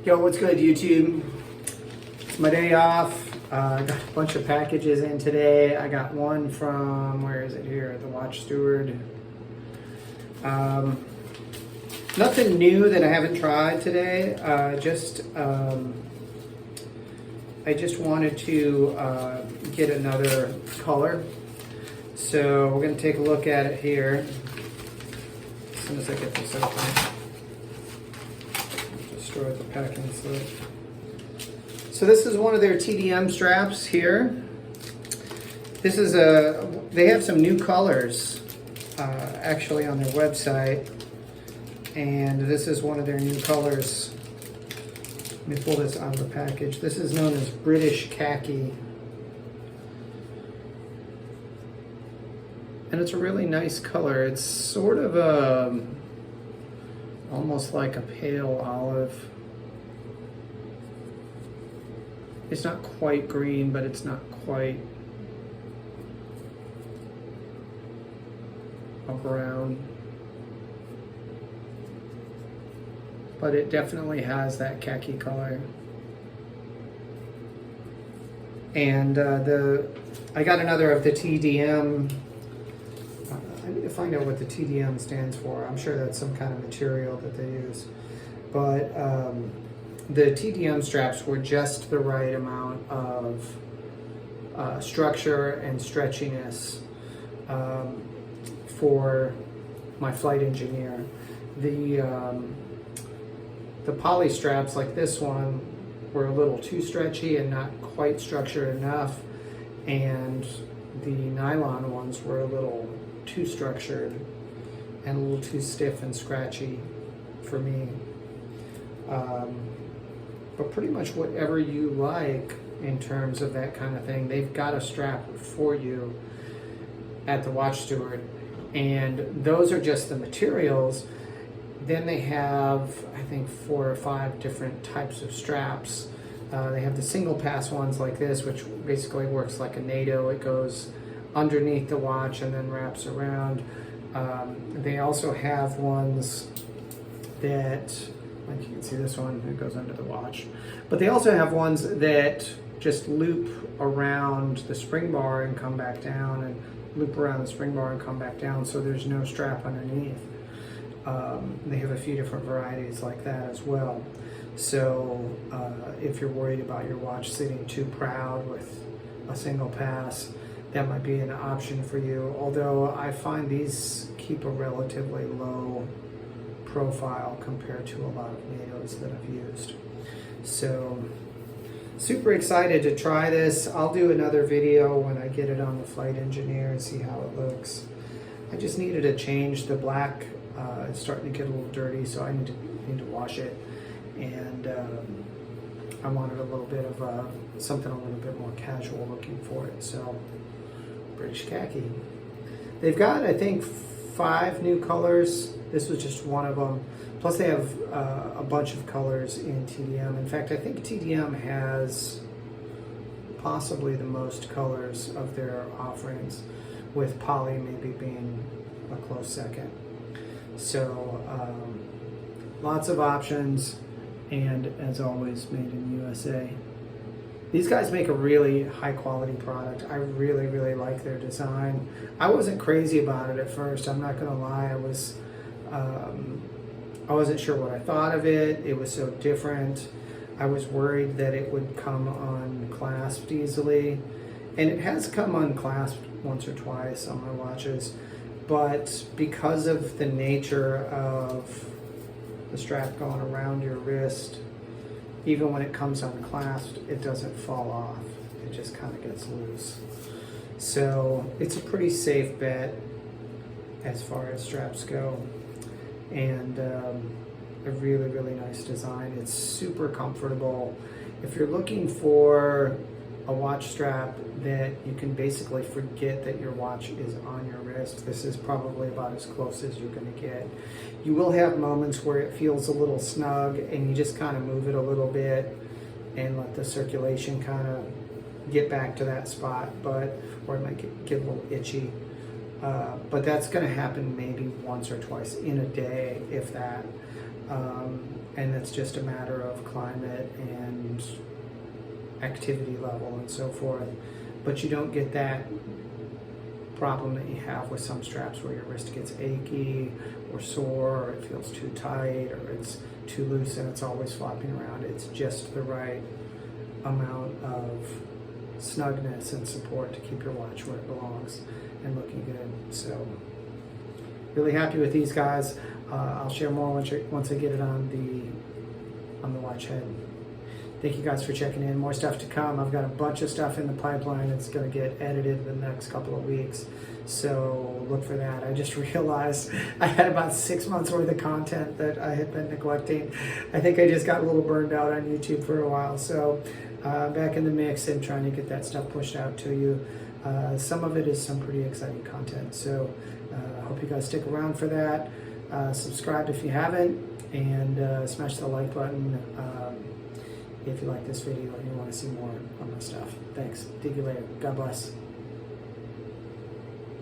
Yo, what's good, YouTube? It's my day off. I got a bunch of packages in today. I got one from, where is it here? The Watch Steward. Nothing new that I haven't tried today. I just wanted to get another color. So we're going to take a look at it here. As soon as I get this open. Destroy the packing slip. So this is one of their TDM straps here. This is they have some new colors actually on their website. And this is one of their new colors. Let me pull this out of the package. This is known as British Khaki. And it's a really nice color. It's sort of almost like a pale olive. It's not quite green, but it's not quite a brown. But it definitely has that khaki color. And I got another of the TDM. I need to find out what the TDM stands for. I'm sure that's some kind of material that they use. But the TDM straps were just the right amount of structure and stretchiness for my flight engineer. The poly straps like this one were a little too stretchy and not quite structured enough, and the nylon ones were a little too structured and a little too stiff and scratchy for me. But pretty much whatever you like in terms of that kind of thing, they've got a strap for you at the Watch Steward, and those are just the materials. Then they have, I think, 4 or 5 different types of straps. They have the single pass ones like this, which basically works like a NATO. It goes underneath the watch and then wraps around. They also have ones that, like you can see this one, it goes under the watch. But they also have ones that just loop around the spring bar and come back down, and loop around the spring bar and come back down, so there's no strap underneath. They have a few different varieties like that as well. So if you're worried about your watch sitting too proud with a single pass, that might be an option for you. Although I find these keep a relatively low profile compared to a lot of NATOs that I've used. So super excited to try this. I'll do another video when I get it on the flight engineer and see how it looks. I just needed to change the black. It's starting to get a little dirty, so I need to wash it, and I wanted a little bit of something a little bit more casual looking for it. So British Khaki. They've got, I think, 5 new colors. This was just one of them. Plus they have a bunch of colors in TDM. In fact, I think TDM has possibly the most colors of their offerings, with poly maybe being a close second. So lots of options, and as always, made in USA. These guys make a really high quality product. I really like their design. I wasn't crazy about it at first, I'm not gonna lie. I wasn't sure what I thought of it. It was so different. I was worried that it would come unclasped easily, and it has come unclasped once or twice on my watches. But because of the nature of the strap going around your wrist, even when it comes unclasped, it doesn't fall off. It just kind of gets loose. So it's a pretty safe bet as far as straps go. And a really nice design. It's super comfortable. If you're looking for a watch strap that you can basically forget that your watch is on your wrist, this is probably about as close as you're going to get. You will have moments where it feels a little snug and you just kind of move it a little bit and let the circulation kind of get back to that spot, or it might get a little itchy. But that's going to happen maybe once or twice in a day, if that. and it's just a matter of climate and activity level and so forth. But you don't get that problem that you have with some straps where your wrist gets achy or sore, or it feels too tight, or it's too loose and it's always flopping around. It's just the right amount of snugness and support to keep your watch where it belongs and looking good. So really happy with these guys. I'll share more once I get it on the watch head. Thank you guys for checking in. More stuff to come. I've got a bunch of stuff in the pipeline. It's going to get edited in the next couple of weeks, so look for that. I just realized I had about 6 months worth of content that I had been neglecting. I think I just got a little burned out on YouTube for a while, so back in the mix and trying to get that stuff pushed out to you. Some of it is some pretty exciting content, so I hope you guys stick around for that. Subscribe if you haven't, and smash the like button if you like this video and you want to see more of my stuff. Thanks. Dig you later. God bless.